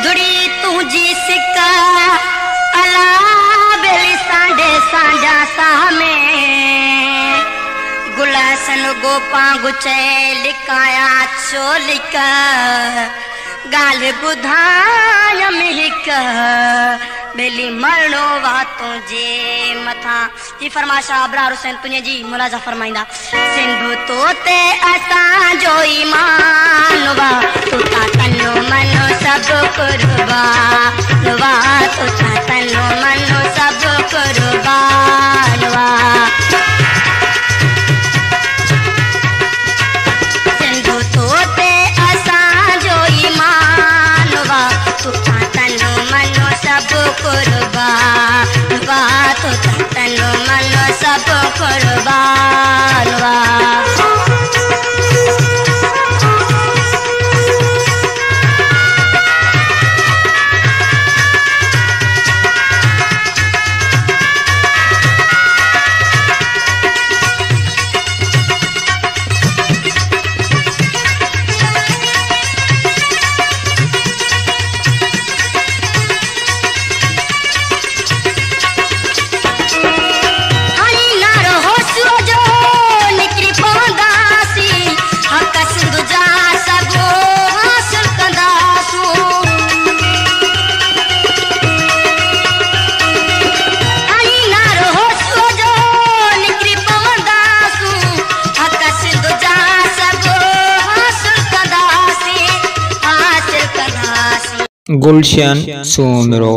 सुधड़ी तुझी सिका अला बेली सांडे सांजा सामे गुलासन गोपा गुचे लिकाया चोलिका गाल बुधाय मिहिक बेली मरणो वातों जे मथा जी फरमाशा अबरार हुसैन तुझे जी मुलाजा फरमाइंदा सिंधु तोते असा जो ईमान वा तुता तनो मनो सब कुर्बान वा तुता तनो मनो सब कुर्बान वा सिंधु तोते असा जो ईमान वा तुता तनो मनो सब कुर्बान वा तुता तनो मनो सब कुर्बान वा गुलशन सोमरो।